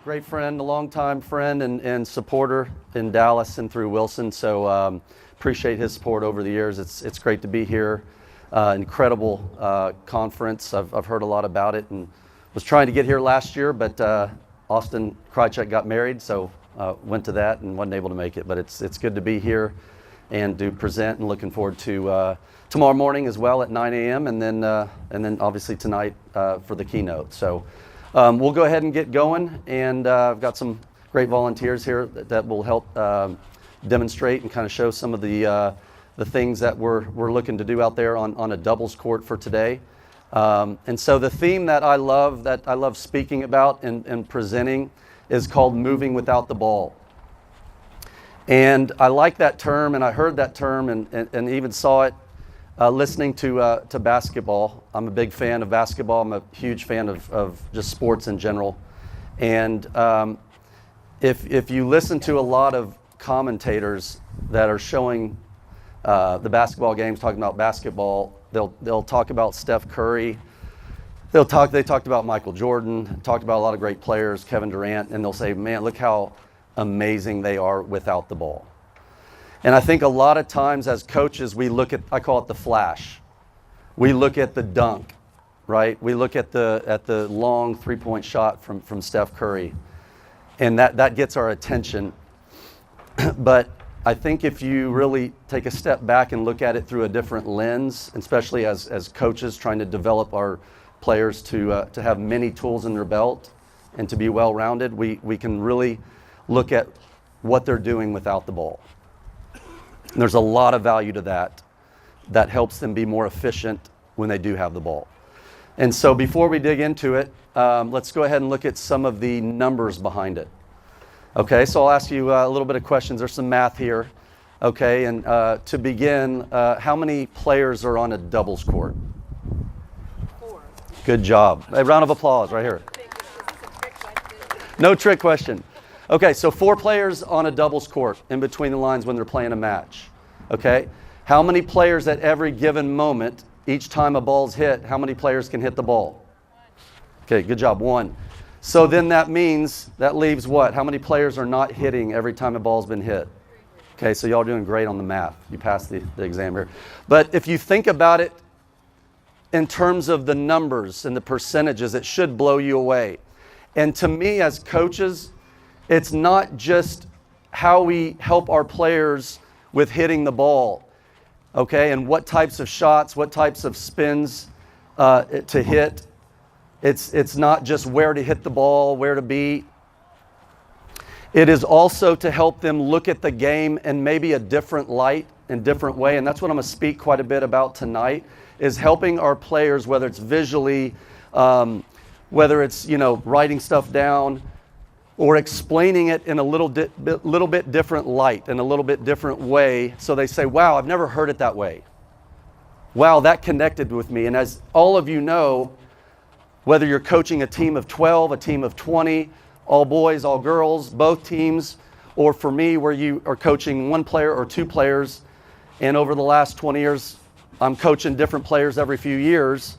great friend, a longtime friend and supporter in Dallas and through Wilson. So appreciate his support over the years. It's great to be here. Incredible conference. I've heard a lot about it and was trying to get here last year, but Austin Krychek got married, so went to that and wasn't able to make it. But it's good to be here and to present, and looking forward to tomorrow morning as well at 9 a.m. and then obviously tonight for the keynote. So we'll go ahead and get going, and I've got some great volunteers here that will help demonstrate and kind of show some of the things that we're looking to do out there on a doubles court for today. And so the theme that I love speaking about and presenting is called moving without the ball. And I like that term, and I heard that term and even saw it listening to basketball. I'm a big fan of basketball. I'm a huge fan of just sports in general. And if you listen to a lot of commentators that are showing the basketball games, talking about basketball, they'll talk about Steph Curry. They talked about Michael Jordan, talked about a lot of great players, Kevin Durant, and they'll say, man, look how amazing they are without the ball. And I think a lot of times as coaches, we look at, I call it the flash. We look at the dunk, right? We look at the long three-point shot from Steph Curry. And that gets our attention. But I think if you really take a step back and look at it through a different lens, especially as coaches trying to develop our players to have many tools in their belt and to be well-rounded, we can really look at what they're doing without the ball. And there's a lot of value to that helps them be more efficient when they do have the ball. And so before we dig into it, let's go ahead and look at some of the numbers behind it. Okay, so I'll ask you a little bit of questions. There's some math here. Okay, and to begin, how many players are on a doubles court? 4. Good job. A round of applause right here. No trick question. Okay, so 4 players on a doubles court in between the lines when they're playing a match. Okay, how many players at every given moment, each time a ball's hit, how many players can hit the ball? Okay, good job, 1. So then that leaves what? How many players are not hitting every time a ball's been hit? Okay, so y'all are doing great on the math. You passed the exam here. But if you think about it in terms of the numbers and the percentages, it should blow you away. And to me as coaches, it's not just how we help our players with hitting the ball, okay, and what types of shots, what types of spins to hit. It's not just where to hit the ball, where to be. It is also to help them look at the game in maybe a different light and different way, and that's what I'm going to speak quite a bit about tonight, is helping our players, whether it's visually, whether it's writing stuff down, or explaining it in a little bit different light, in a little bit different way, so they say, wow, I've never heard it that way. Wow, that connected with me. And as all of you know, whether you're coaching a team of 12, a team of 20, all boys, all girls, both teams, or for me, where you are coaching 1 player or 2 players, and over the last 20 years, I'm coaching different players every few years,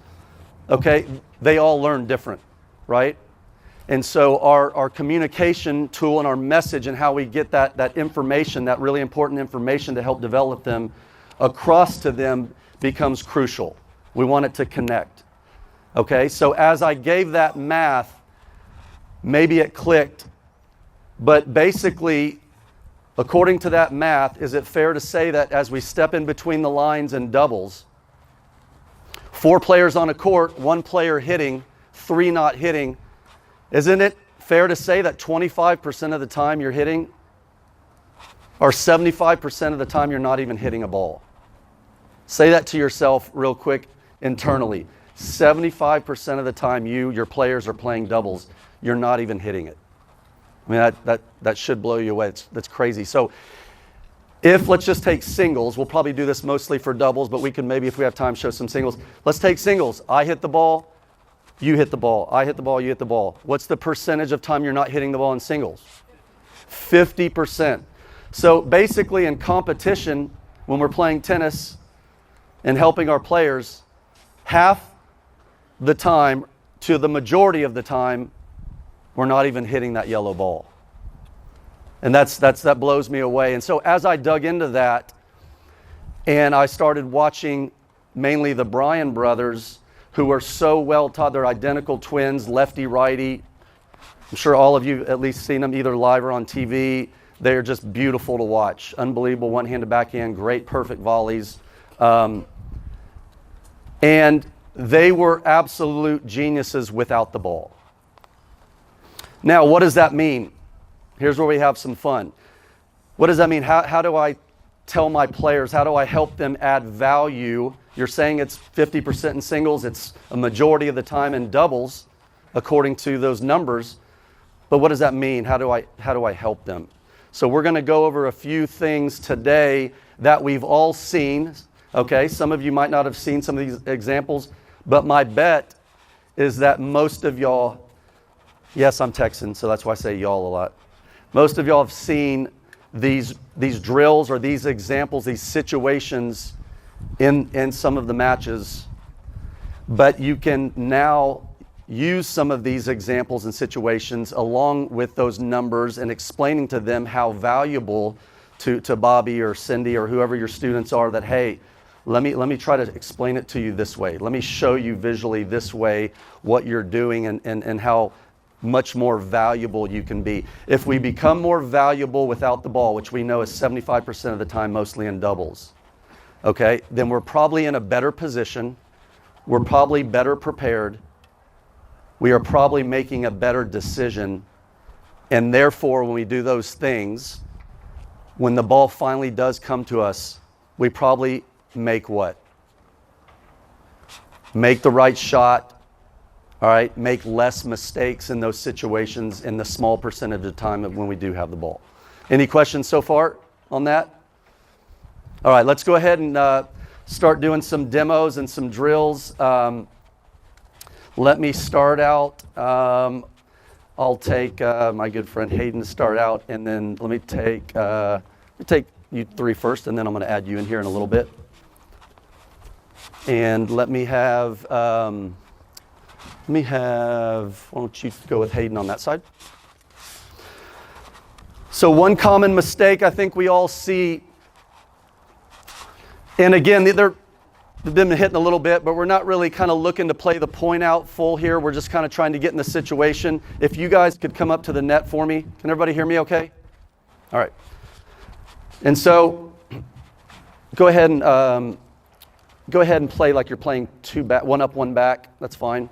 okay, they all learn different, right? And so our communication tool and our message and how we get that information, that really important information to help develop them across to them becomes crucial. We want it to connect. Okay, so as I gave that math, maybe it clicked, but basically, according to that math, is it fair to say that as we step in between the lines in doubles, 4 players on a court, 1 player hitting, 3 not hitting, isn't it fair to say that 25% of the time you're hitting, or 75% of the time you're not even hitting a ball? Say that to yourself real quick internally. 75% of the time your players are playing doubles, you're not even hitting it. I mean, that should blow you away. That's crazy. So let's just take singles. We'll probably do this mostly for doubles, but we can maybe, if we have time, show some singles. Let's take singles. I hit the ball. You hit the ball. I hit the ball. You hit the ball. What's the percentage of time you're not hitting the ball in singles? 50%. So basically in competition, when we're playing tennis and helping our players, half the time to the majority of the time, we're not even hitting that yellow ball. And that blows me away. And so as I dug into that and I started watching mainly the Bryan brothers, who are so well taught, they're identical twins, lefty, righty. I'm sure all of you at least seen them either live or on TV. They're just beautiful to watch. Unbelievable one-handed backhand, great perfect volleys. And they were absolute geniuses without the ball. Now, what does that mean? Here's where we have some fun. What does that mean? How do I tell my players, how do I help them add value? You're saying it's 50% in singles, it's a majority of the time in doubles, according to those numbers. But what does that mean? How do I help them? So we're going to go over a few things today that we've all seen. Okay, some of you might not have seen some of these examples, but my bet is that most of y'all, yes, I'm Texan, so that's why I say y'all a lot. Most of y'all have seen these drills or these examples, these situations in some of the matches, but you can now use some of these examples and situations along with those numbers and explaining to them how valuable to Bobby or Cindy or whoever your students are that, hey, let me try to explain it to you this way. Let me show you visually this way what you're doing and how much more valuable you can be. If we become more valuable without the ball, which we know is 75% of the time, mostly in doubles, okay, then we're probably in a better position. We're probably better prepared. We are probably making a better decision. And therefore, when we do those things, when the ball finally does come to us, we probably make what? Make the right shot. All right, make less mistakes in those situations in the small percentage of the time when we do have the ball. Any questions so far on that? All right, let's go ahead and start doing some demos and some drills. Let me start out. I'll take my good friend Hayden to start out, and then let me take you three first, and then I'm going to add you in here in a little bit. And let me have, why don't you go with Hayden on that side? So one common mistake I think we all see, and again, they've been hitting a little bit, but we're not really kind of looking to play the point out full here. We're just kind of trying to get in the situation. If you guys could come up to the net for me. Can everybody hear me okay? All right. And so go ahead and play like you're playing two back, one up, one back. That's fine.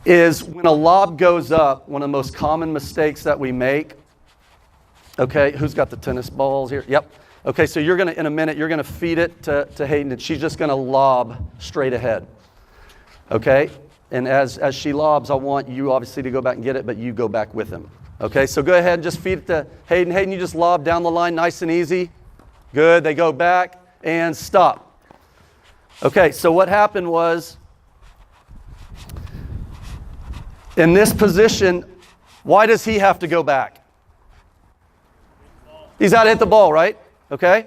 Is when a lob goes up, one of the most common mistakes that we make. Okay, who's got the tennis balls here? Yep. Okay, so you're gonna, in a minute, you're gonna feed it to Hayden, and she's just gonna lob straight ahead. Okay, and as she lobs, I want you obviously to go back and get it, but you go back with him. Okay, so go ahead and just feed it to Hayden. Hayden, you just lob down the line, nice and easy. Good, they go back and stop. Okay, so what happened was, in this position, why does he have to go back? He's got to hit the ball, right? Okay?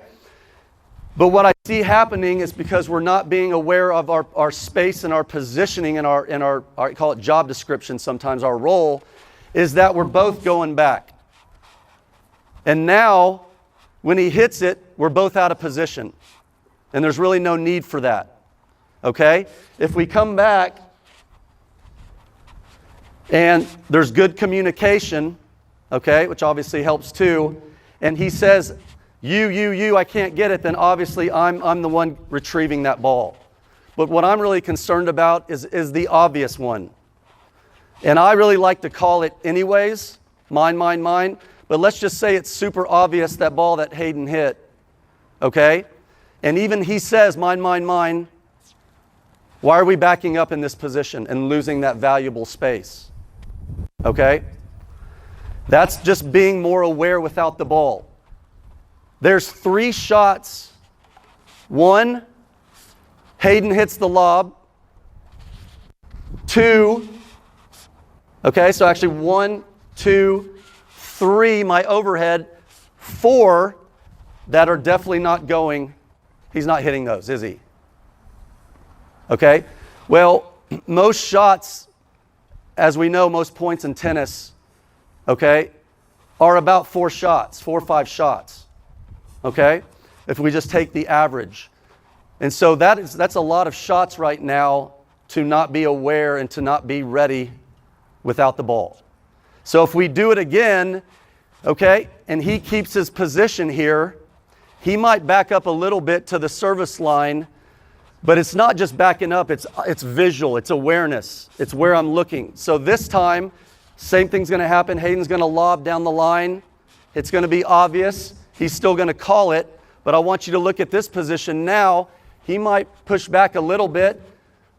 But what I see happening is because we're not being aware of our space and our positioning and our I call it job description sometimes, our role, is that we're both going back. And now, when he hits it, we're both out of position. And there's really no need for that. Okay? If we come back, and there's good communication, okay, which obviously helps too, and he says, you, I can't get it, then obviously I'm the one retrieving that ball. But what I'm really concerned about is the obvious one. And I really like to call it anyways, mine, but let's just say it's super obvious, that ball that Hayden hit, okay? And even he says, mine, why are we backing up in this position and losing that valuable space? Okay? That's just being more aware without the ball. There's 3 shots. 1, Hayden hits the lob. 2, okay, so actually 1, 2, 3, my overhead. 4 that are definitely not going. He's not hitting those, is he? Okay? Well, most shots as we know, most points in tennis, okay, are about 4 shots, 4 or 5 shots, okay, if we just take the average. And so that's a lot of shots right now to not be aware and to not be ready without the ball. So if we do it again, okay, and he keeps his position here, he might back up a little bit to the service line, but it's not just backing up, it's visual, it's awareness, it's where I'm looking. So this time, same thing's going to happen. Hayden's going to lob down the line. It's going to be obvious. He's still going to call it, but I want you to look at this position now. He might push back a little bit,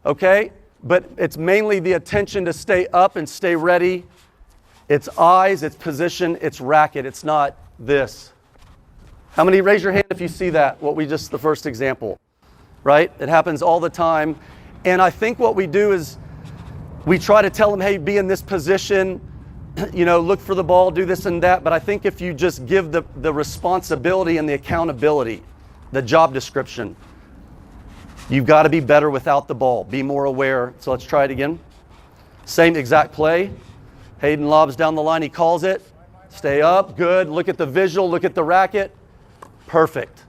okay, but it's mainly the attention to stay up and stay ready. It's eyes, it's position, it's racket. It's not this. How many, raise your hand if you see that, the first example, right? It happens all the time. And I think what we do is we try to tell them, hey, be in this position, look for the ball, do this and that. But I think if you just give the responsibility and the accountability, the job description, you've got to be better without the ball. Be more aware. So let's try it again. Same exact play. Hayden lobs down the line. He calls it. Stay up. Good. Look at the visual. Look at the racket. Perfect.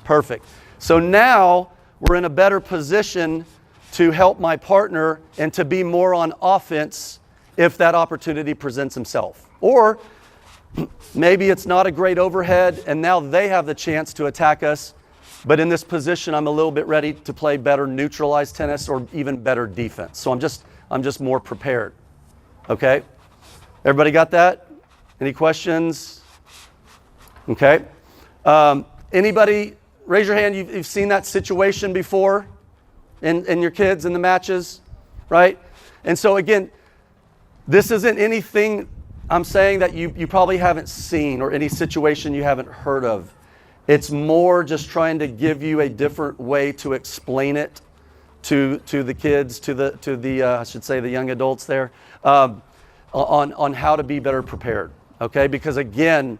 Perfect. So now we're in a better position to help my partner and to be more on offense if that opportunity presents himself. Or maybe it's not a great overhead and now they have the chance to attack us. But in this position, I'm a little bit ready to play better neutralized tennis or even better defense. So I'm just more prepared. Okay? Everybody got that? Any questions? Okay. Anybody, raise your hand, you've seen that situation before in your kids in the matches, right? And so again, this isn't anything I'm saying that you probably haven't seen or any situation you haven't heard of. It's more just trying to give you a different way to explain it to the kids, to the I should say the young adults there, on how to be better prepared. Okay, because again,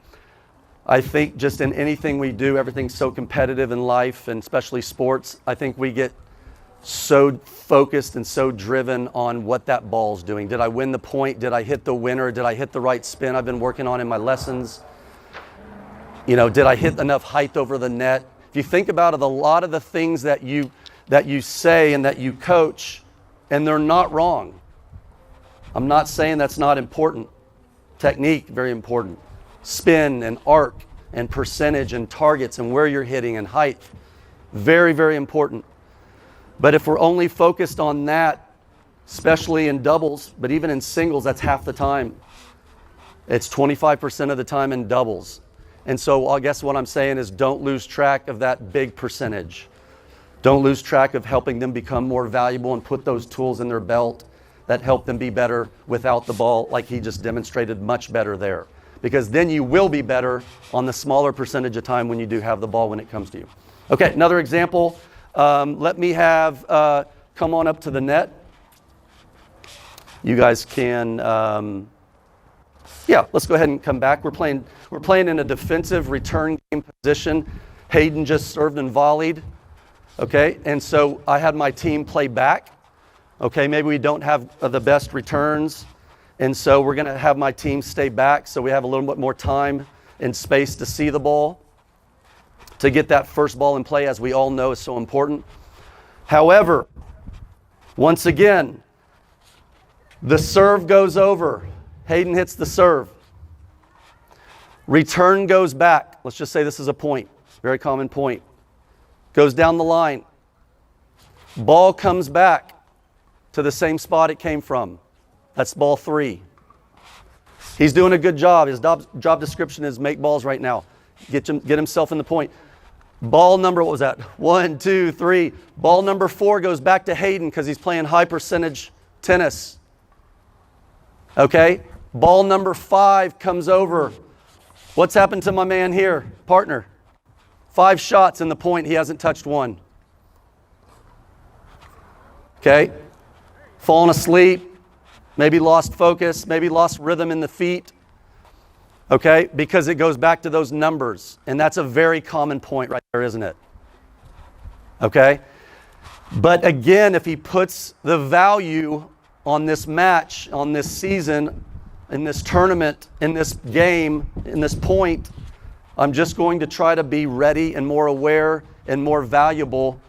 I think just in anything we do, everything's so competitive in life and especially sports. I think we get so focused and so driven on what that ball's doing. Did I win the point? Did I hit the winner? Did I hit the right spin I've been working on in my lessons? Did I hit enough height over the net? If you think about it, a lot of the things that you say and that you coach, and they're not wrong. I'm not saying that's not important. Technique, very important. Spin and arc and percentage and targets and where you're hitting and height, very, very important. But if we're only focused on that, especially in doubles, but even in singles, that's half the time. It's 25% of the time in doubles. And so I guess what I'm saying is don't lose track of that big percentage. Don't lose track of helping them become more valuable and put those tools in their belt that help them be better without the ball, like he just demonstrated, much better there. Because then you will be better on the smaller percentage of time when you do have the ball when it comes to you. Okay, another example. Let me have, come on up to the net. You guys can, let's go ahead and come back. We're playing in a defensive return game position. Hayden just served and volleyed. Okay, and so I had my team play back. Okay, maybe we don't have the best returns. And so we're going to have my team stay back so we have a little bit more time and space to see the ball, to get that first ball in play, as we all know is so important. However, once again, the serve goes over. Hayden hits the serve. Return goes back. Let's just say this is a point, very common point. Goes down the line. Ball comes back to the same spot it came from. That's ball 3. He's doing a good job. His job description is make balls right now. Get himself in the point. Ball number, what was that? 1, 2, 3. Ball number 4 goes back to Hayden because he's playing high percentage tennis. Okay? Ball number 5 comes over. What's happened to my man here? Partner. 5 shots in the point. He hasn't touched one. Okay? Fallen asleep. Maybe lost focus, maybe lost rhythm in the feet, okay? Because it goes back to those numbers. And that's a very common point right there, isn't it? Okay? But again, if he puts the value on this match, on this season, in this tournament, in this game, in this point, I'm just going to try to be ready and more aware and more valuable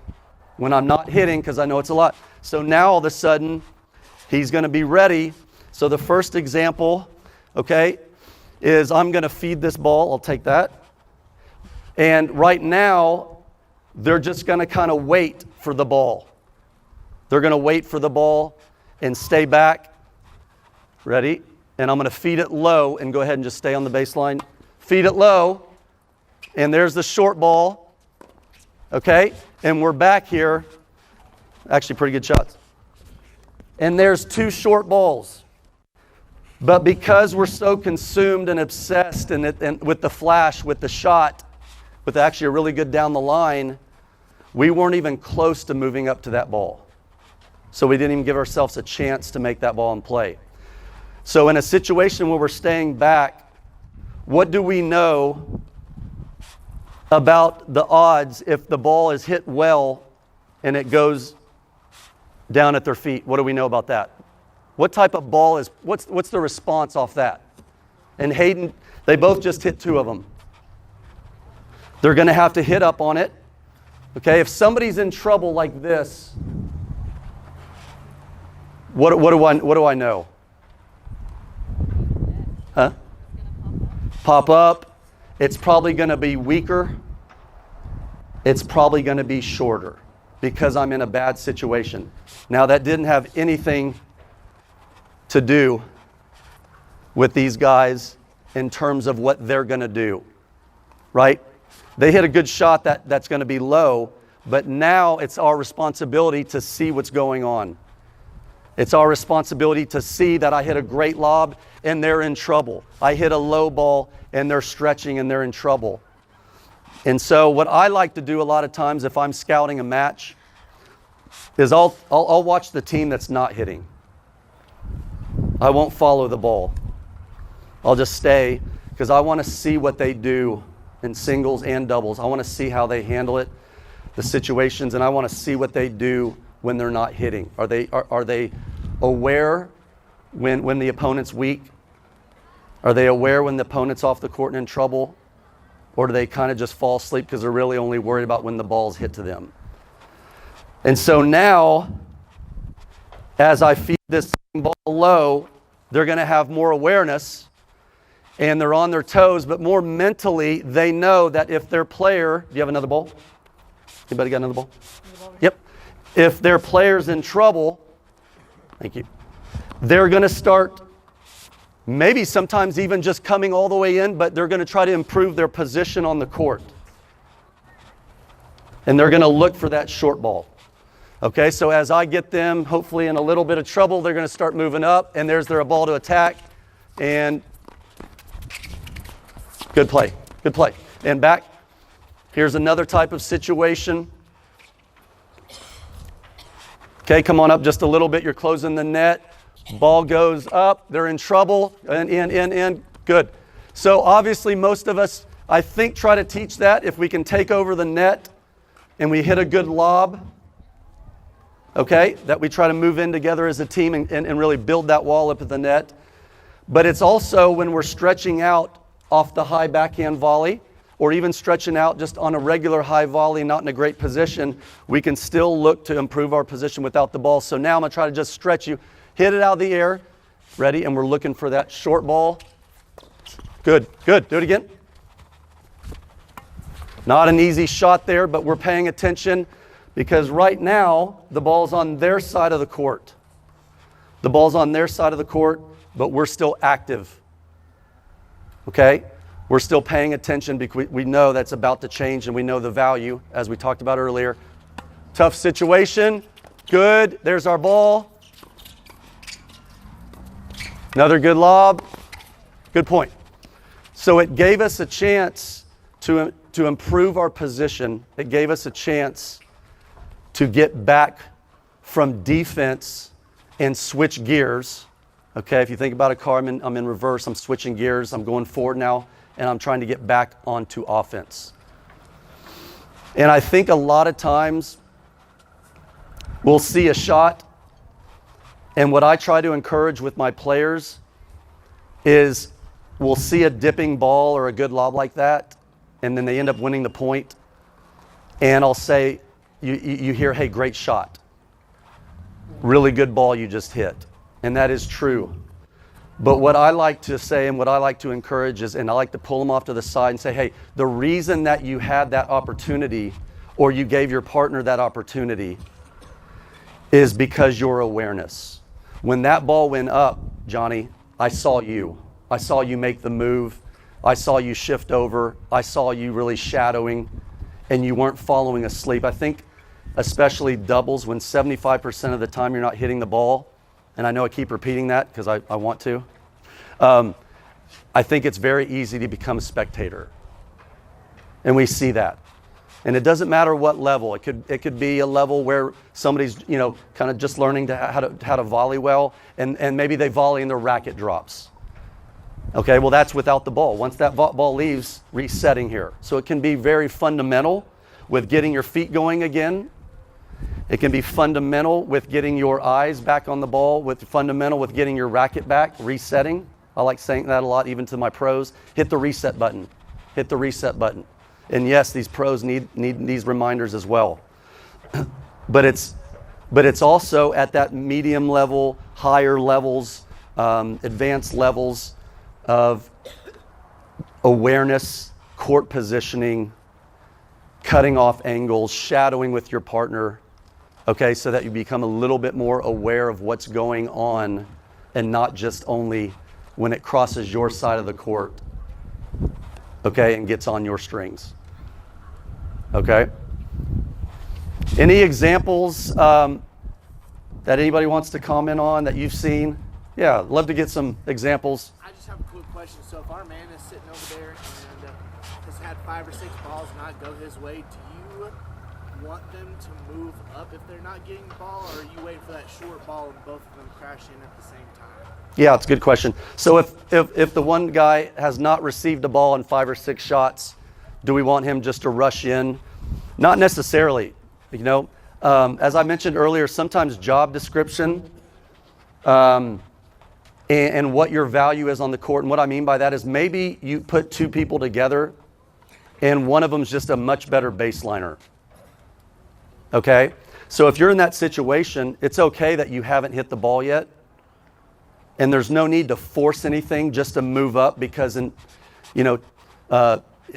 when I'm not hitting, because I know it's a lot. So now all of a sudden, he's going to be ready. So the first example, okay, is I'm going to feed this ball. I'll take that. And right now, they're just going to kind of wait for the ball. They're going to wait for the ball and stay back. Ready? And I'm going to feed it low and go ahead and just stay on the baseline. Feed it low. And there's the short ball. Okay? And we're back here. Actually, pretty good shots. And there's two short balls. But because we're so consumed and obsessed and with the flash, with the shot, with actually a really good down the line, we weren't even close to moving up to that ball. So we didn't even give ourselves a chance to make that ball in play. So in a situation where we're staying back, what do we know about the odds if the ball is hit well and it goes down at their feet? What do we know about that? What type of ball is, what's the response off that? And Hayden, they both just hit two of them. They're going to have to hit up on it. Okay, if somebody's in trouble like this, what do I know? Huh? Pop up. It's probably going to be weaker. It's probably going to be shorter because I'm in a bad situation. Now that didn't have anything to do with these guys in terms of what they're going to do, right? They hit a good shot that's going to be low, but now it's our responsibility to see what's going on. It's our responsibility to see that I hit a great lob and they're in trouble. I hit a low ball and they're stretching and they're in trouble. And so what I like to do a lot of times if I'm scouting a match is I'll watch the team that's not hitting. I won't follow the ball. I'll just stay because I want to see what they do in singles and doubles. I want to see how they handle it, the situations, and I want to see what they do when they're not hitting. Are they aware when the opponent's weak? Are they aware when the opponent's off the court and in trouble? Or do they kind of just fall asleep because they're really only worried about when the ball's hit to them? And so now, as I feed this ball low, they're going to have more awareness and they're on their toes, but more mentally, they know that if their player, do you have another ball? Anybody got another ball? Yep. If their player's in trouble, thank you, they're going to start maybe sometimes even just coming all the way in, but they're going to try to improve their position on the court. And they're going to look for that short ball. Okay, so as I get them hopefully in a little bit of trouble, they're going to start moving up, and there's their ball to attack, and good play, good play. And back, here's another type of situation. Okay, come on up just a little bit, you're closing the net. Ball goes up, they're in trouble, and in, good. So obviously most of us, I think, try to teach that if we can take over the net and we hit a good lob, okay, that we try to move in together as a team and really build that wall up at the net. But it's also when we're stretching out off the high backhand volley, or even stretching out just on a regular high volley, not in a great position, we can still look to improve our position without the ball. So now I'm going to try to just stretch you. Hit it out of the air. Ready? And we're looking for that short ball. Good, good. Do it again. Not an easy shot there, but we're paying attention because right now the ball's on their side of the court. The ball's on their side of the court, but we're still active. Okay? We're still paying attention because we know that's about to change and we know the value, as we talked about earlier. Tough situation. Good. There's our ball. Another good lob. Good point. So it gave us a chance to improve our position. It gave us a chance to get back from defense and switch gears. Okay, if you think about a car, I'm in reverse, I'm switching gears, I'm going forward now, and I'm trying to get back onto offense. And I think a lot of times we'll see a shot And what I try to encourage with my players is we'll see a dipping ball or a good lob like that, and then they end up winning the point. And I'll say, you hear, hey, great shot. Really good ball you just hit. And that is true. But what I like to say and what I like to encourage is, and I like to pull them off to the side and say, hey, the reason that you had that opportunity or you gave your partner that opportunity is because your awareness. When that ball went up, Johnny, I saw you. I saw you make the move. I saw you shift over. I saw you really shadowing, and you weren't following asleep. I think especially doubles, when 75% of the time you're not hitting the ball, and I know I keep repeating that because I want to, I think it's very easy to become a spectator. And we see that. And it doesn't matter what level. It could be a level where somebody's, kind of just learning how to volley well, and maybe they volley and their racket drops. Okay, well, that's without the ball. Once that ball leaves, resetting here. So it can be very fundamental with getting your feet going again. It can be fundamental with getting your eyes back on the ball, fundamental with getting your racket back, resetting. I like saying that a lot, even to my pros. Hit the reset button. Hit the reset button. And yes, these pros need these reminders as well. But it's also at that medium level, higher levels, advanced levels of awareness, court positioning, cutting off angles, shadowing with your partner, okay, so that you become a little bit more aware of what's going on and not just only when it crosses your side of the court, okay, and gets on your strings. Okay? Any examples that anybody wants to comment on that you've seen? Yeah, love to get some examples. I just have a quick question. So if our man is sitting over there and has had 5 or 6 balls not go his way, do you want them to move up if they're not getting the ball, or are you waiting for that short ball and both of them crash in at the same time? Yeah, it's a good question. So if the one guy has not received a ball in 5 or 6 shots, do we want him just to rush in? Not necessarily. As I mentioned earlier, sometimes job description and what your value is on the court. And what I mean by that is maybe you put 2 people together and one of them's just a much better baseliner. Okay? So if you're in that situation, it's okay that you haven't hit the ball yet. And there's no need to force anything just to move up because,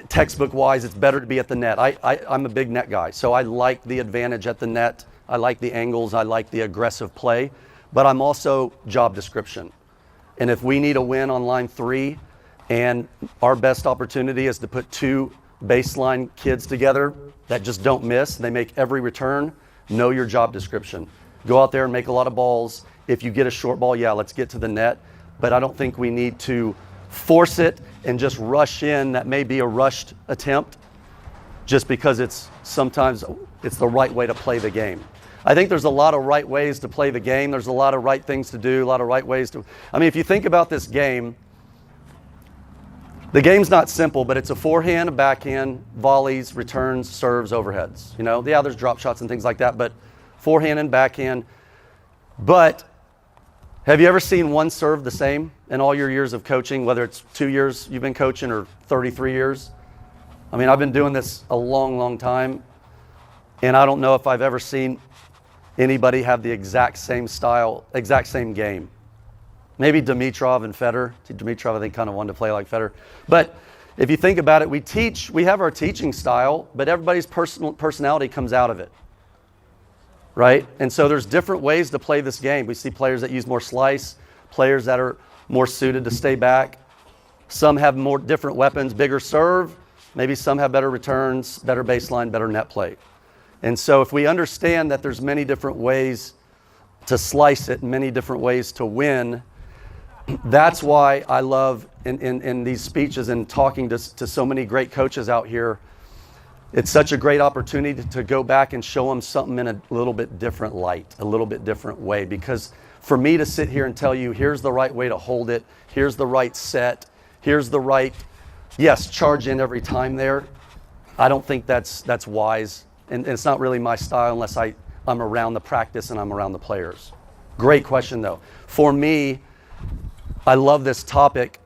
textbook-wise, it's better to be at the net. I'm a big net guy, so I like the advantage at the net. I like the angles. I like the aggressive play. But I'm also job description. And if we need a win on line 3 and our best opportunity is to put 2 baseline kids together that just don't miss, they make every return, know your job description. Go out there and make a lot of balls. If you get a short ball, yeah, let's get to the net. But I don't think we need to force it and just rush in. That may be a rushed attempt just because sometimes it's the right way to play the game. I think there's a lot of right ways to play the game. There's a lot of right things to do, a lot of right ways to... if you think about this game, the game's not simple, but it's a forehand, a backhand, volleys, returns, serves, overheads. Yeah, there's drop shots and things like that, but forehand and backhand. But have you ever seen one serve the same in all your years of coaching, whether it's 2 years you've been coaching or 33 years? I've been doing this a long, long time, and I don't know if I've ever seen anybody have the exact same style, exact same game. Maybe Dimitrov and Federer. Dimitrov, I think, kind of wanted to play like Federer. But if you think about it, we have our teaching style, but everybody's personality comes out of it. Right? And so there's different ways to play this game. We see players that use more slice, players that are more suited to stay back. Some have more different weapons, bigger serve. Maybe some have better returns, better baseline, better net play. And so if we understand that there's many different ways to slice it, many different ways to win, that's why I love in these speeches and talking to so many great coaches out here. It's such a great opportunity to go back and show them something in a little bit different light, a little bit different way. Because for me to sit here and tell you, here's the right way to hold it, here's the right set, here's the right, yes, charge in every time there, I don't think that's wise. And it's not really my style unless I'm around the practice and I'm around the players. Great question, though. For me, I love this topic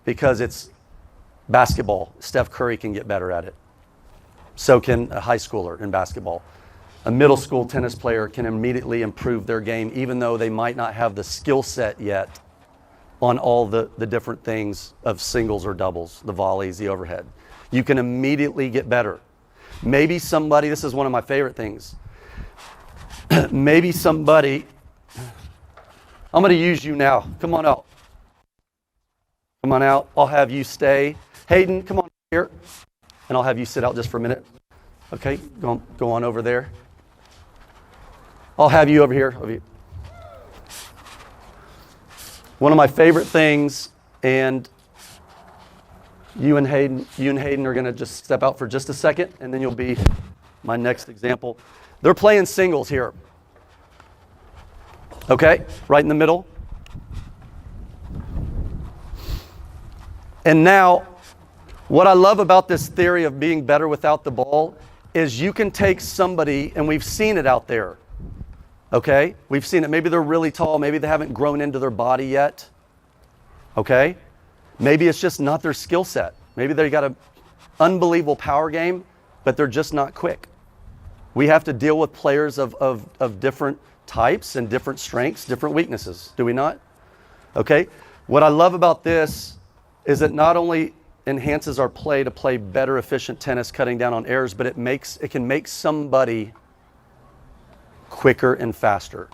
because it's basketball. Steph Curry can get better at it. So can a high schooler in basketball. A middle school tennis player can immediately improve their game, even though they might not have the skill set yet on all the different things of singles or doubles, the volleys, the overhead. You can immediately get better. Maybe somebody, this is one of my favorite things, maybe somebody, I'm going to use you now. Come on out. Come on out. I'll have you stay. Hayden, come on here. And I'll have you sit out just for a minute. Okay, go on over there. I'll have you over here. One of my favorite things, and you and Hayden are going to just step out for just a second, and then you'll be my next example. They're playing singles here. Okay, right in the middle. And now, what I love about this theory of being better without the ball is you can take somebody, and we've seen it out there. Okay, we've seen it. Maybe they're really tall. Maybe they haven't grown into their body yet. Okay, maybe it's just not their skill set. Maybe they got an unbelievable power game, but they're just not quick. We have to deal with players of different types and different strengths, different weaknesses, do we not? Okay, what I love about this is it not only enhances our play to play better, efficient tennis, cutting down on errors, but it can make somebody quicker and faster.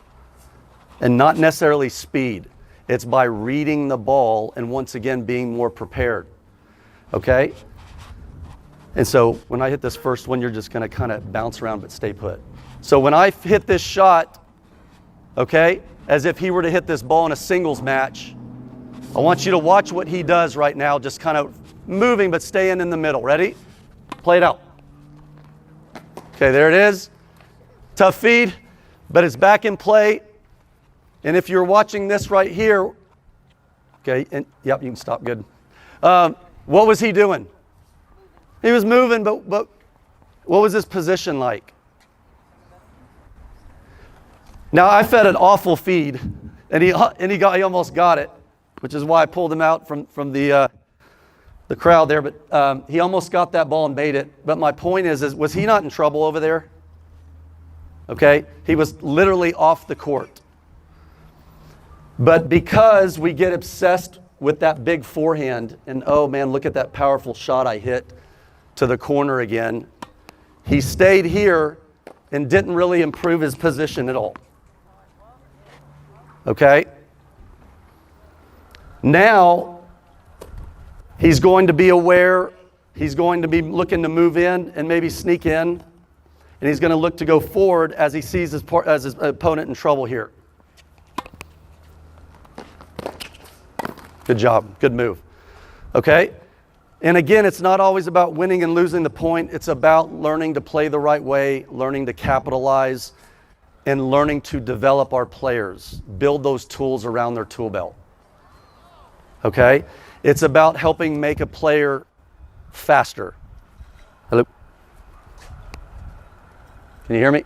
And not necessarily speed. It's by reading the ball and once again being more prepared. Okay? And so when I hit this first one, you're just going to kind of bounce around but stay put. So when I hit this shot, okay, as if he were to hit this ball in a singles match, I want you to watch what he does right now, just kind of moving but staying in the middle. Ready? Play it out. Okay, there it is. Tough feed, but it's back in play. And if you're watching this right here, okay, and yep, you can stop, good. What was he doing? He was moving, but what was his position like? Now, I fed an awful feed, and he almost got it, which is why I pulled him out from the crowd there. But he almost got that ball and made it. But my point is was he not in trouble over there? Okay, he was literally off the court. But because we get obsessed with that big forehand, and oh man, look at that powerful shot I hit to the corner again, he stayed here and didn't really improve his position at all. Okay? Now, he's going to be aware, he's going to be looking to move in and maybe sneak in, and he's going to look to go forward as he sees his opponent in trouble here. Good job. Good move. Okay? And again, it's not always about winning and losing the point. It's about learning to play the right way, learning to capitalize, and learning to develop our players, build those tools around their tool belt. Okay? It's about helping make a player faster. Hello? Can you hear me?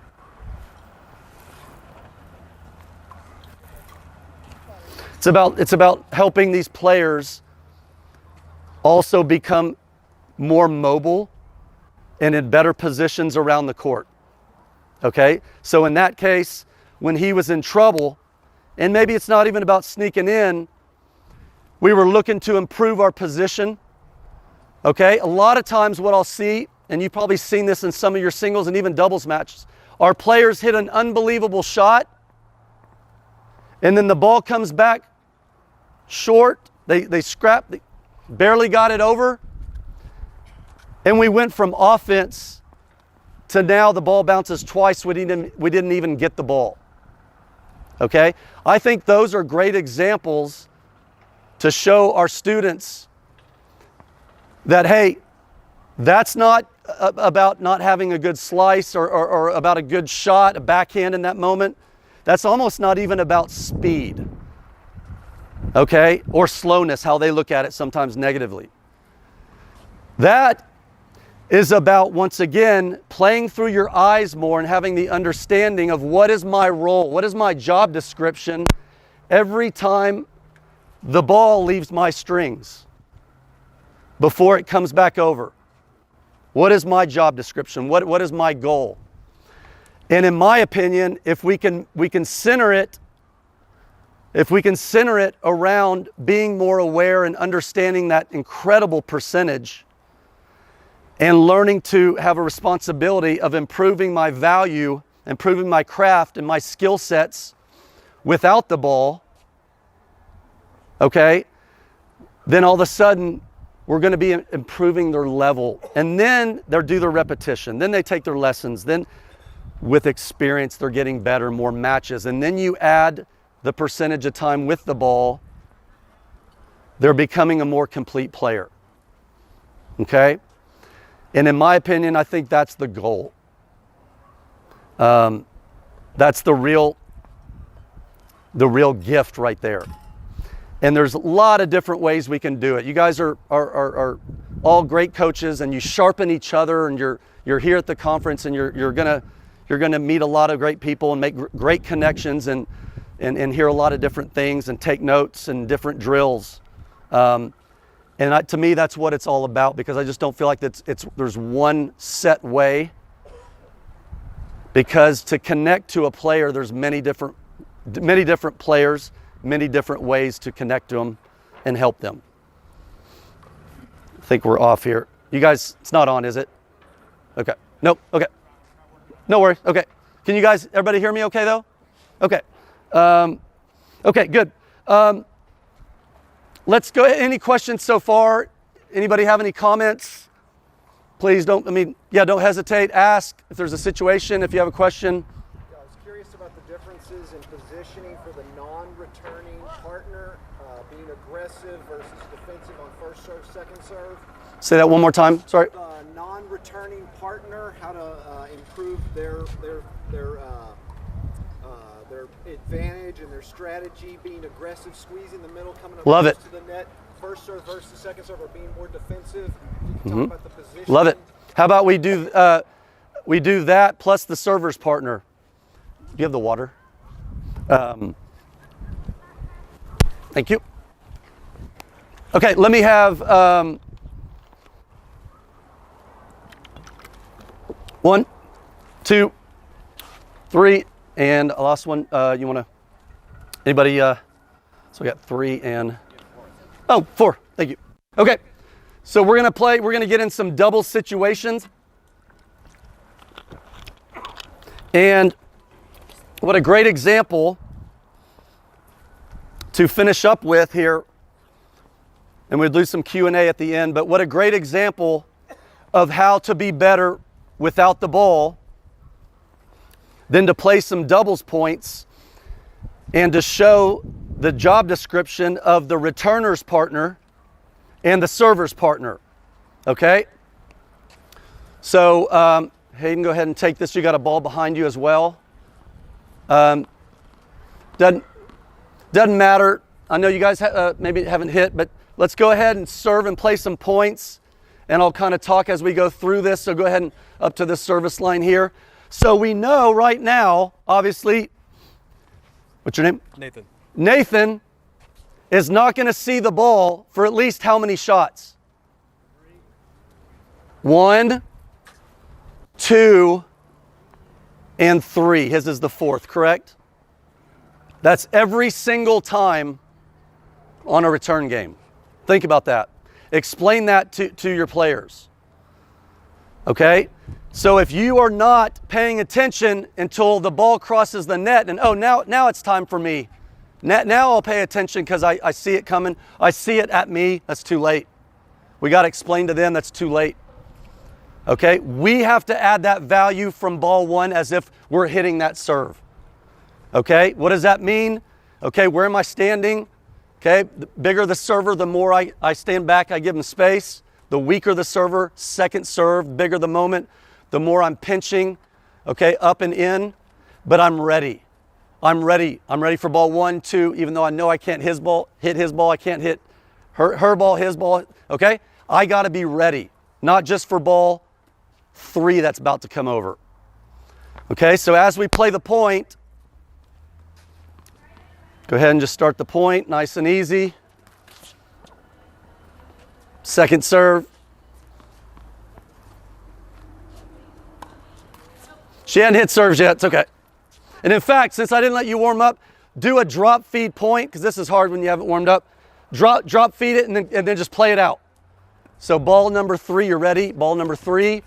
It's about helping these players also become more mobile and in better positions around the court. Okay? So in that case, when he was in trouble, and maybe it's not even about sneaking in, we were looking to improve our position. Okay? A lot of times what I'll see, and you've probably seen this in some of your singles and even doubles matches, our players hit an unbelievable shot, and then the ball comes back short. They scrap, they barely got it over. And we went from offense to now the ball bounces twice. We didn't even get the ball. Okay? I think those are great examples to show our students that, hey, that's not about not having a good slice or about a good shot, a backhand in that moment. That's almost not even about speed, okay, or slowness, how they look at it sometimes negatively. That is about, once again, playing through your eyes more and having the understanding of what is my role, what is my job description every time the ball leaves my strings before it comes back over. What is my job description? What is my goal? And in my opinion, if we can center it, if we can center it around being more aware and understanding that incredible percentage and learning to have a responsibility of improving my value, improving my craft and my skill sets without the ball, okay, then all of a sudden we're going to be improving their level. And then they'll do their repetition. Then they take their lessons. Then with experience, they're getting better, more matches. And then you add the percentage of time with the ball, they're becoming a more complete player. Okay? And in my opinion, I think that's the goal. That's the real gift right there. And there's a lot of different ways we can do it. You guys are all great coaches, and you sharpen each other, and you're here at the conference, and you're gonna meet a lot of great people and make great connections and hear a lot of different things and take notes and different drills. To me, that's what it's all about, because I just don't feel like there's one set way. Because to connect to a player, there's many different players, many different ways to connect to them and help them. I think we're off here. You guys, it's not on, is it? Okay. Nope. Okay. No worries. Okay. Can you guys, everybody hear me okay though? Okay. Okay, good. Let's go ahead. Any questions so far? Anybody have any comments? Please don't hesitate. Ask if there's a situation, if you have a question. I was curious about the differences in positioning for the non-returning partner, being aggressive versus defensive on first serve, second serve. Say that one more time. Sorry. Non-returning partner, how to improve their advantage and their strategy, being aggressive, squeezing the middle, coming up Love close it. to the net, first serve versus second serve, or being more defensive. You can talk about the position. Love it. How about we do that plus the server's partner? Do you have the water? Thank you. Okay, let me have 1, 2, 3, and I lost one. You want to? Anybody? So we got 3 and 4. Thank you. Okay, so we're gonna play. We're gonna get in some double situations, and what a great example to finish up with here. And we'll do some Q&A at the end. But what a great example of how to be better without the ball than to play some doubles points and to show the job description of the returner's partner and the server's partner. Okay? So, Hayden, go ahead and take this. You got a ball behind you as well. Doesn't matter. I know you guys maybe haven't hit, but let's go ahead and serve and play some points. And I'll kind of talk as we go through this. So go ahead and up to this service line here. So we know right now, obviously, what's your name? Nathan. Nathan is not going to see the ball for at least how many shots? 1, 2, and 3. His is the 4th, correct? That's every single time on a return game. Think about that. Explain that to your players. Okay? So if you are not paying attention until the ball crosses the net and, now it's time for me. Now I'll pay attention because I see it coming. I see it at me. That's too late. We got to explain to them that's too late. Okay? We have to add that value from ball 1 as if we're hitting that serve. Okay? What does that mean? Okay, where am I standing? Okay, the bigger the server, the more I stand back, I give them space. The weaker the server, second serve, bigger the moment, the more I'm pinching, okay, up and in, but I'm ready. I'm ready for ball 1, 2, even though I know I can't hit his ball, I can't hit her ball, his ball, okay? I gotta be ready, not just for ball 3 that's about to come over. Okay, so as we play the point, go ahead and just start the point, nice and easy. Second serve. She hadn't hit serves yet, it's okay. And in fact, since I didn't let you warm up, do a drop feed point, because this is hard when you haven't warmed up. Drop feed it and then just play it out. So ball number 3, you're ready. Ball number 3,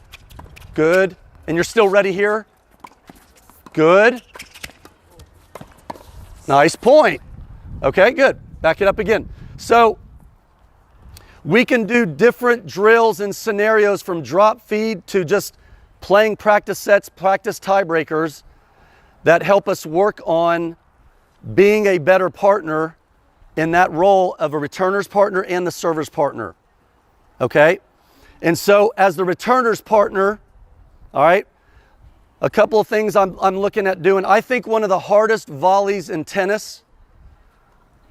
good. And you're still ready here. Good. Nice point. Okay, good. Back it up again. So we can do different drills and scenarios from drop feed to just playing practice sets, practice tiebreakers that help us work on being a better partner in that role of a returner's partner and the server's partner. Okay? And so as the returner's partner, all right, a couple of things I'm looking at doing. I think one of the hardest volleys in tennis,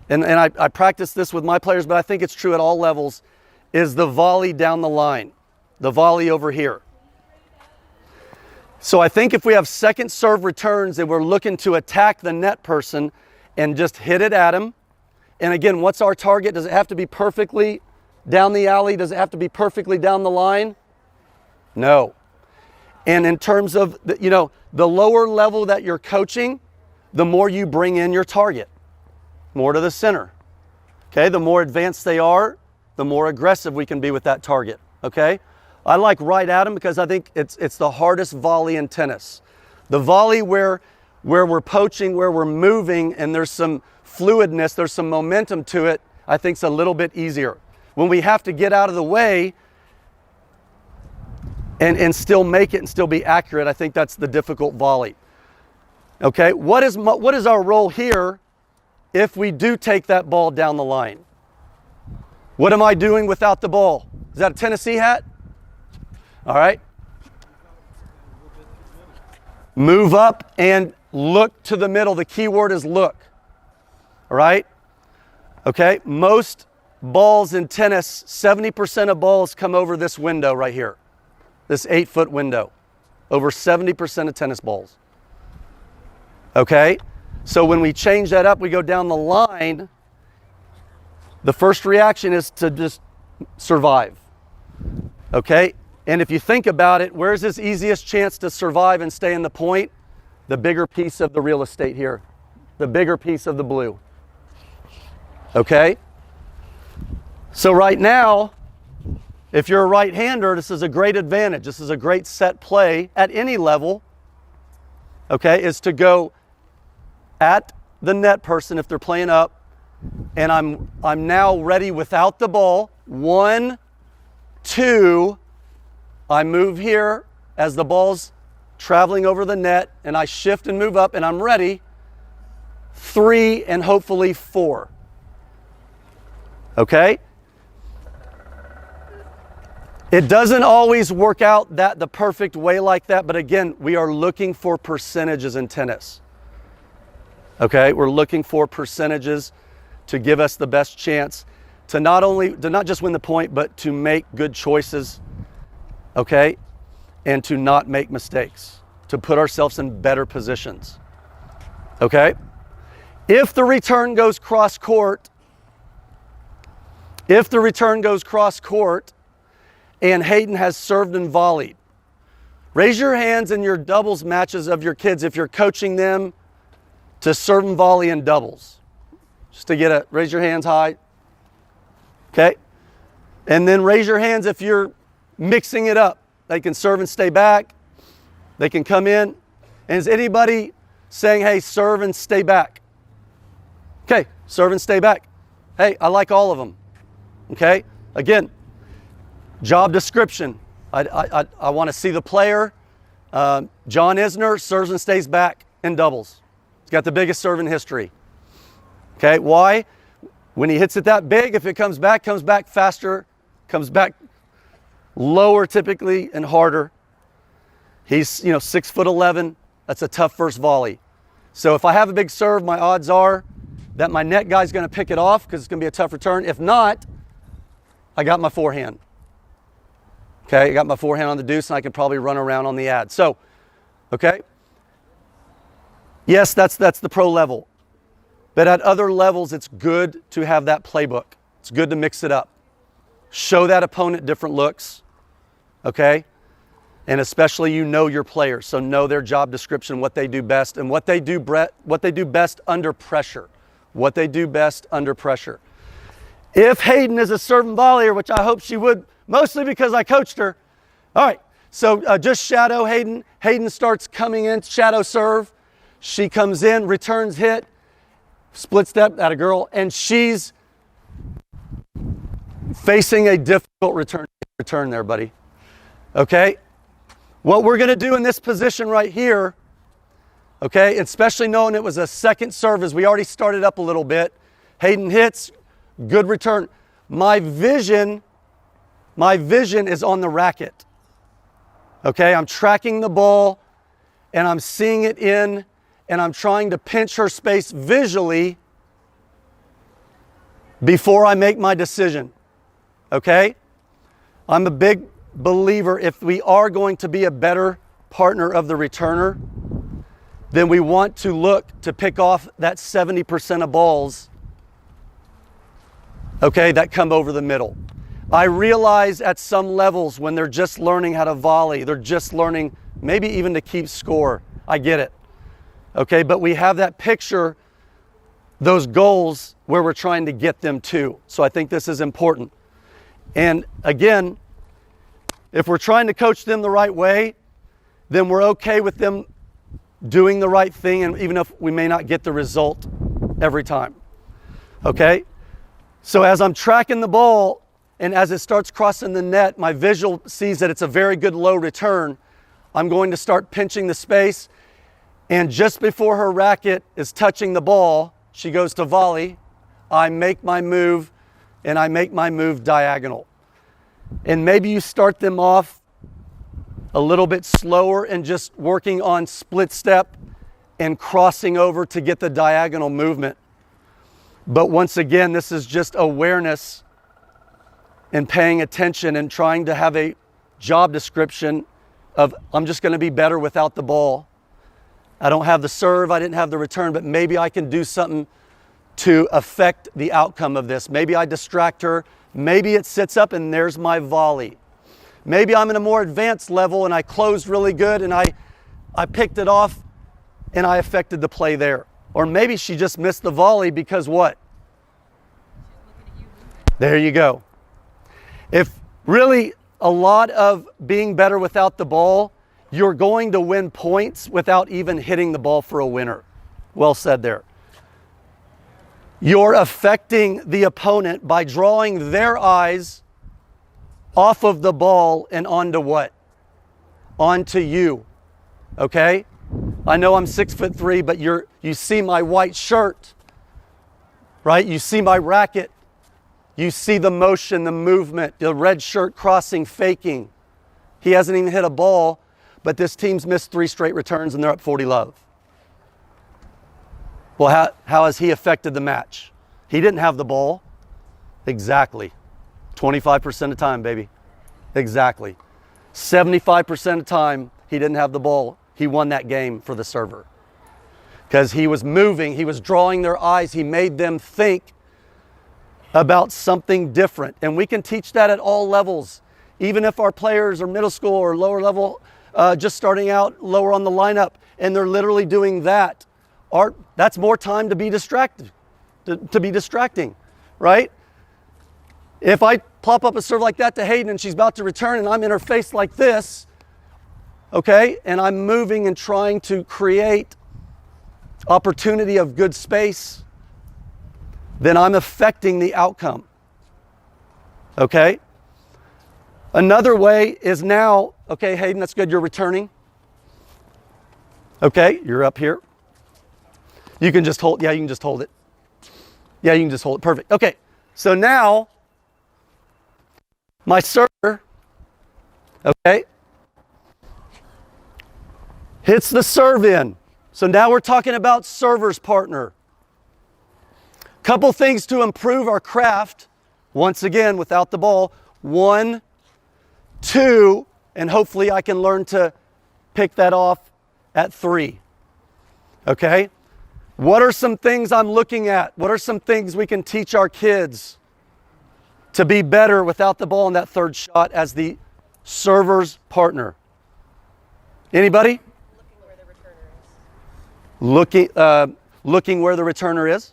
and I practice this with my players, but I think it's true at all levels, is the volley down the line, the volley over here. So I think if we have second serve returns and we're looking to attack the net person and just hit it at him, and again, what's our target? Does it have to be perfectly down the alley? Does it have to be perfectly down the line? No. And in terms of, the lower level that you're coaching, the more you bring in your target, more to the center. Okay, the more advanced they are, the more aggressive we can be with that target. Okay, I like right at them because I think it's the hardest volley in tennis. The volley where we're poaching, where we're moving, and there's some fluidness, there's some momentum to it, I think it's a little bit easier. When we have to get out of the way and still make it and still be accurate, I think that's the difficult volley. Okay, what is our role here if we do take that ball down the line? What am I doing without the ball? Is that a Tennessee hat? All right. Move up and look to the middle. The key word is look. All right. Okay. Most balls in tennis, 70% of balls come over this window right here. This 8-foot window. Over 70% of tennis balls. Okay. So when we change that up, we go down the line. The first reaction is to just survive. Okay. And if you think about it, where's his easiest chance to survive and stay in the point? The bigger piece of the real estate here. The bigger piece of the blue. Okay? So right now, if you're a right-hander, this is a great advantage. This is a great set play at any level. Okay? Is to go at the net person if they're playing up, and I'm now ready without the ball. 1, 2, I move here as the ball's traveling over the net, and I shift and move up, and I'm ready. 3 and hopefully 4. Okay? It doesn't always work out the perfect way like that, but again, we are looking for percentages in tennis. Okay? We're looking for percentages to give us the best chance to not just win the point, but to make good choices. Okay? And to not make mistakes, to put ourselves in better positions. Okay? If the return goes cross court, and Hayden has served and volleyed, raise your hands in your doubles matches of your kids if you're coaching them to serve and volley in doubles. Just to raise your hands high. Okay? And then raise your hands if you're mixing it up. They can serve and stay back. They can come in. And is anybody saying, hey, serve and stay back? Okay, serve and stay back. Hey, I like all of them. Okay? Again, job description. I want to see the player. John Isner serves and stays back in doubles. He's got the biggest serve in history. Okay, why? When he hits it that big, if it comes back faster, comes back lower typically and harder. He's 6'11". That's a tough first volley. So if I have a big serve, my odds are that my net guy's going to pick it off because it's going to be a tough return. If not, I got my forehand. Okay, I got my forehand on the deuce and I can probably run around on the ad. So, okay. Yes, that's the pro level. But at other levels, it's good to have that playbook. It's good to mix it up. Show that opponent different looks, okay? And especially you know your players, so know their job description, what they do best, and what they do best under pressure. What they do best under pressure. If Hayden is a serving volleyer, which I hope she would, mostly because I coached her. All right, so just shadow Hayden. Hayden starts coming in, shadow serve. She comes in, returns hit, split step at a girl, and she's facing a difficult return there, buddy. Okay? What we're going to do in this position right here, okay, especially knowing it was a second serve as we already started up a little bit. Hayden hits, good return. My vision is on the racket. Okay, I'm tracking the ball and I'm seeing it in and I'm trying to pinch her space visually before I make my decision. Okay? I'm a big believer if we are going to be a better partner of the returner, then we want to look to pick off that 70% of balls, okay, that come over the middle. I realize at some levels when they're just learning how to volley, they're just learning maybe even to keep score. I get it. Okay, but we have that picture, those goals where we're trying to get them to. So I think this is important. And again, if we're trying to coach them the right way, then we're okay with them doing the right thing, and even if we may not get the result every time. Okay? So as I'm tracking the ball and as it starts crossing the net, my visual sees that it's a very good low return. I'm going to start pinching the space, and just before her racket is touching the ball, she goes to volley. I make my move, and I make my move diagonal. And maybe you start them off a little bit slower and just working on split step and crossing over to get the diagonal movement. But once again, this is just awareness and paying attention and trying to have a job description of I'm just going to be better without the ball. I don't have the serve, I didn't have the return, but maybe I can do something to affect the outcome of this. Maybe I distract her. Maybe it sits up and there's my volley. Maybe I'm in a more advanced level and I closed really good and I picked it off and I affected the play there. Or maybe she just missed the volley because what? There you go. If really a lot of being better without the ball, you're going to win points without even hitting the ball for a winner. Well said there. You're affecting the opponent by drawing their eyes off of the ball and onto what? Onto you. Okay? I know I'm 6'3", but you see my white shirt, right? You see my racket. You see the motion, the movement, the red shirt crossing, faking. He hasn't even hit a ball, but this team's missed 3 straight returns and they're up 40-love. Well, how has he affected the match? He didn't have the ball. Exactly. 25% of the time, baby. Exactly. 75% of the time, he didn't have the ball. He won that game for the server. Because he was moving, he was drawing their eyes, he made them think about something different. And we can teach that at all levels. Even if our players are middle school or lower level, just starting out lower on the lineup, and they're literally doing that. That's more time to be distracted, to be distracting, right? If I plop up a serve like that to Hayden and she's about to return and I'm in her face like this, okay, and I'm moving and trying to create opportunity of good space, then I'm affecting the outcome, okay? Another way is now, okay, Hayden, that's good, you're returning. Okay, you're up here. You can just hold, yeah, you can just hold it. Yeah, you can just hold it, perfect. Okay, so now, my server, okay, hits the serve in. So now we're talking about server's partner. Couple things to improve our craft, once again, without the ball. One, 2, and hopefully I can learn to pick that off at 3. Okay? What are some things I'm looking at? What are some things we can teach our kids to be better without the ball in that third shot as the server's partner? Anybody? Looking where the returner is. Looking where the returner is.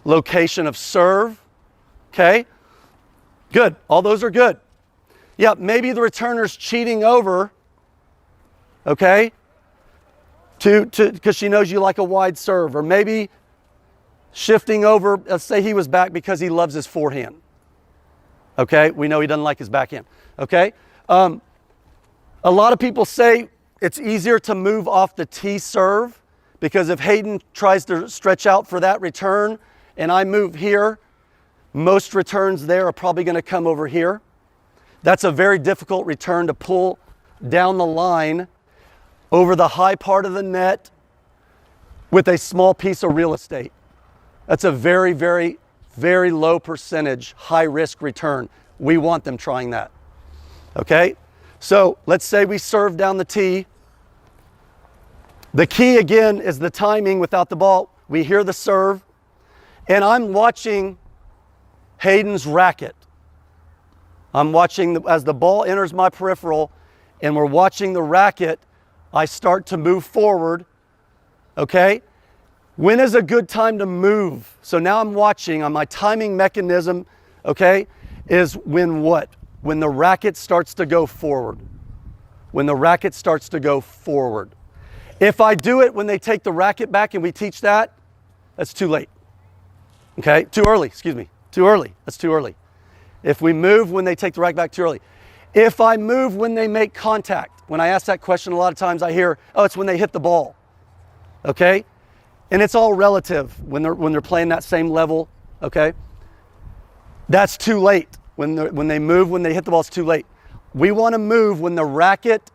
Location of serve. Location of serve. Okay. Good. All those are good. Yeah, maybe the returner's cheating over. Okay. Because she knows you like a wide serve. Or maybe shifting over, let's say he was back because he loves his forehand. Okay. We know he doesn't like his backhand. Okay. A lot of people say it's easier to move off the tee serve, because if Hayden tries to stretch out for that return and I move here, most returns there are probably going to come over here. That's a very difficult return to pull down the line over the high part of the net with a small piece of real estate. That's a very, very, very low percentage, high risk return. We want them trying that. Okay? So let's say we serve down the tee. The key again is the timing without the ball. We hear the serve, and I'm watching Hayden's racket. I'm watching as the ball enters my peripheral, and we're watching the racket. I start to move forward. Okay? When is a good time to move? So now I'm watching on my timing mechanism, okay, is when what? When the racket starts to go forward. When the racket starts to go forward. If I do it when they take the racket back and we teach that, that's too late. Okay? Too early, excuse me. Too early. That's too early. If we move when they take the racket back, too early. If I move when they make contact, when I ask that question, a lot of times I hear, oh, it's when they hit the ball. Okay? And it's all relative when they're playing that same level. Okay? That's too late. When they move, when they hit the ball, it's too late. We want to move when the racket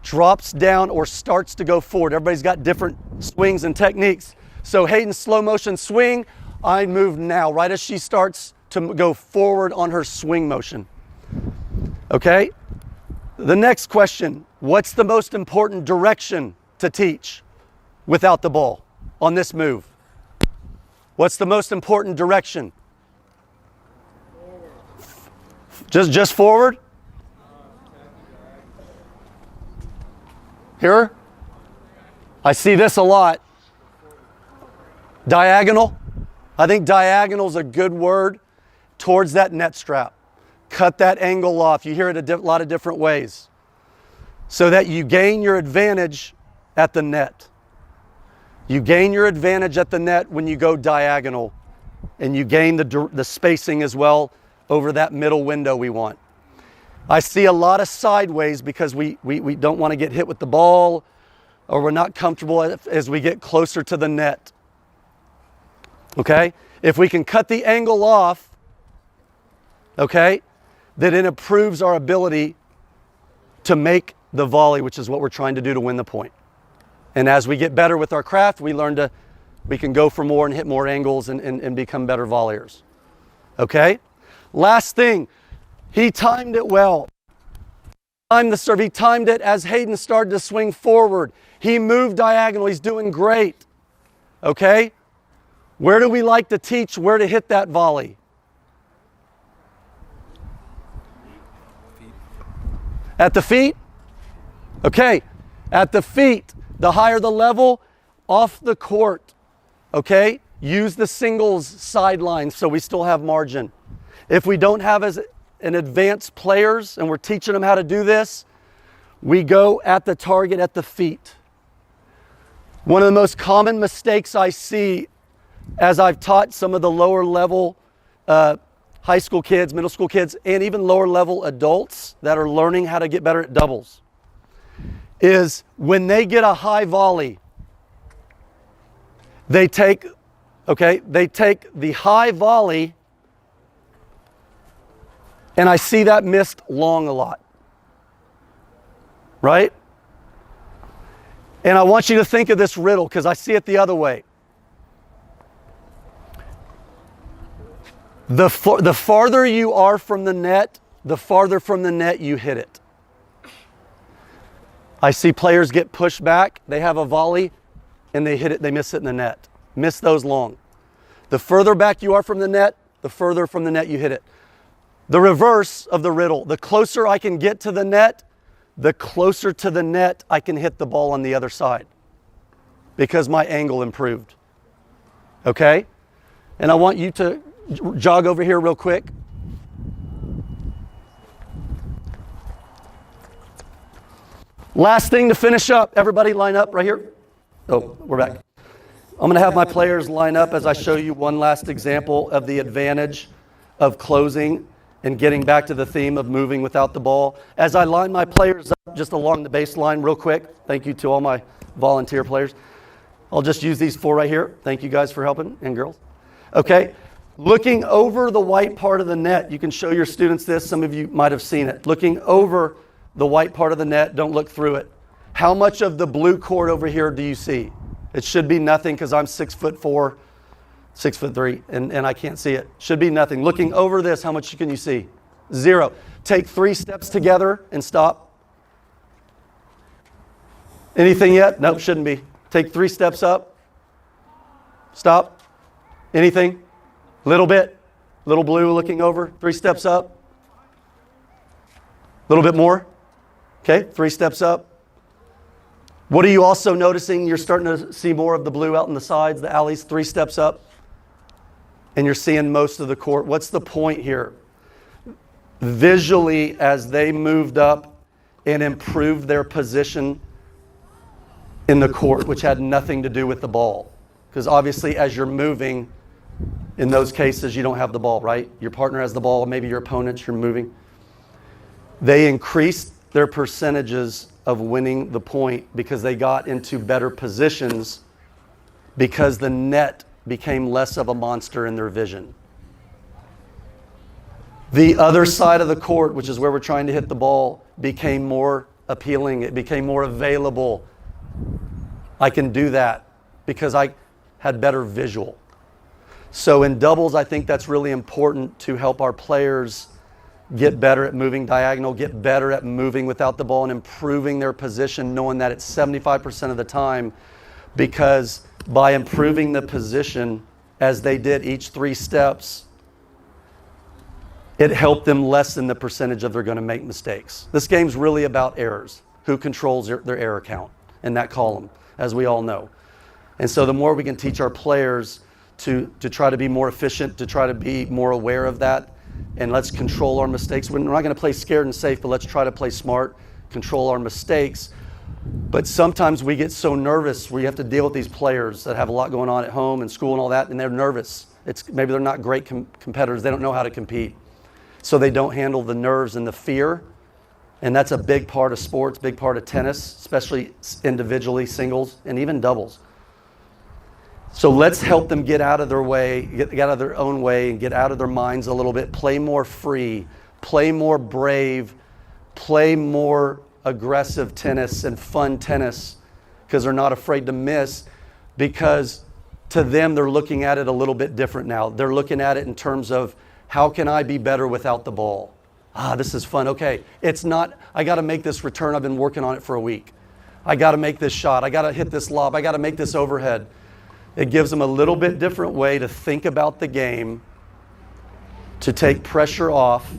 drops down or starts to go forward. Everybody's got different swings and techniques. So Hayden's slow motion swing, I move now, right as she starts to go forward on her swing motion. Okay? The next question, what's the most important direction to teach without the ball on this move? What's the most important direction? Just forward? Here? I see this a lot. Diagonal. I think diagonal is a good word towards that net strap. Cut that angle off. You hear it a lot of different ways. So that you gain your advantage at the net. You gain your advantage at the net when you go diagonal. And you gain the spacing as well over that middle window we want. I see a lot of sideways because we don't want to get hit with the ball, or we're not comfortable as we get closer to the net. Okay? If we can cut the angle off, okay, then it improves our ability to make the volley, which is what we're trying to do to win the point. And as we get better with our craft, we can go for more and hit more angles and become better volleyers. Okay? Last thing, he timed it well. Timed the serve. He timed it as Hayden started to swing forward. He moved diagonal. He's doing great. Okay? Where do we like to teach where to hit that volley? At the feet? Okay. At the feet. The higher the level, off the court. Okay? Use the singles sideline so we still have margin. If we don't have an advanced players and we're teaching them how to do this, we go at the target at the feet. One of the most common mistakes I see as I've taught some of the lower level high school kids, middle school kids, and even lower level adults that are learning how to get better at doubles, is when they get a high volley, they take the high volley, and I see that missed long a lot. Right? And I want you to think of this riddle because I see it the other way. The farther you are from the net, the farther from the net you hit it. I see players get pushed back, they have a volley, and they hit it, they miss it in the net. Miss those long. The further back you are from the net, the further from the net you hit it. The reverse of the riddle, the closer I can get to the net, the closer to the net I can hit the ball on the other side because my angle improved. Okay? And I want you to jog over here real quick. Last thing to finish up. Everybody line up right here. Oh, we're back. I'm going to have my players line up as I show you one last example of the advantage of closing and getting back to the theme of moving without the ball. As I line my players up just along the baseline real quick, thank you to all my volunteer players. I'll just use these 4 right here. Thank you guys for helping, and girls. Okay, looking over the white part of the net, you can show your students this. Some of you might have seen it. Looking over the white part of the net, don't look through it. How much of the blue cord over here do you see? It should be nothing because I'm 6'4", 6'3", and I can't see it. Should be nothing. Looking over this, how much can you see? 0. Take 3 steps together and stop. Anything yet? Nope, shouldn't be. Take 3 steps up. Stop. Anything? Little bit. Little blue looking over. 3 steps up. A little bit more. Okay, 3 steps up. What are you also noticing? You're starting to see more of the blue out in the sides, the alleys. 3 steps up. And you're seeing most of the court. What's the point here? Visually, as they moved up and improved their position in the court, which had nothing to do with the ball. Because obviously, as you're moving, in those cases, you don't have the ball, right? Your partner has the ball, maybe your opponent, you're moving. They increased their percentages of winning the point because they got into better positions because the net became less of a monster in their vision. The other side of the court, which is where we're trying to hit the ball, became more appealing. It became more available. I can do that because I had better visual. So in doubles, I think that's really important to help our players get better at moving diagonal, get better at moving without the ball and improving their position, knowing that it's 75% of the time, because by improving the position as they did each 3 steps, it helped them lessen the percentage of they're going to make mistakes. This game's really about errors. Who controls their error count in that column, as we all know. And so the more we can teach our players to try to be more efficient, to try to be more aware of that, and let's control our mistakes. We're not going to play scared and safe, but let's try to play smart, control our mistakes. But sometimes we get so nervous. We have to deal with these players that have a lot going on at home and school and all that, and they're nervous. Maybe they're not great competitors. They don't know how to compete. So they don't handle the nerves and the fear. And that's a big part of sports, big part of tennis, especially individually, singles, and even doubles. So let's help them get out of their way, get out of their own way, and get out of their minds a little bit. Play more free, play more brave, play more aggressive tennis and fun tennis, because they're not afraid to miss, because to them they're looking at it a little bit different now. They're looking at it in terms of, how can I be better without the ball? This is fun. Okay, it's not, I got to make this return. I've been working on it for a week. I got to make this shot. I got to hit this lob. I got to make this overhead. It gives them a little bit different way to think about the game, to take pressure off,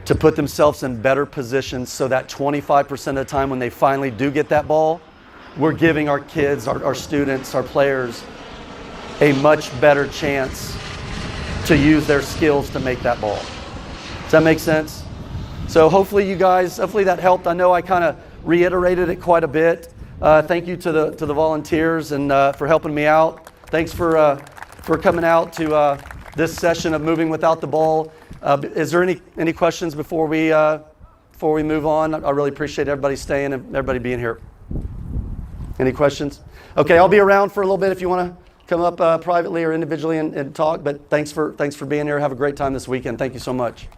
to put themselves in better positions so that 25% of the time when they finally do get that ball, we're giving our kids, our students, our players a much better chance to use their skills to make that ball. Does that make sense? So hopefully that helped. I know I kind of reiterated it quite a bit. Thank you to the volunteers and for helping me out. Thanks for coming out to this session of Moving Without the Ball. Is there any questions before we move on? I really appreciate everybody staying and everybody being here. Any questions? Okay, I'll be around for a little bit if you want to come up privately or individually and talk. But thanks for being here. Have a great time this weekend. Thank you so much.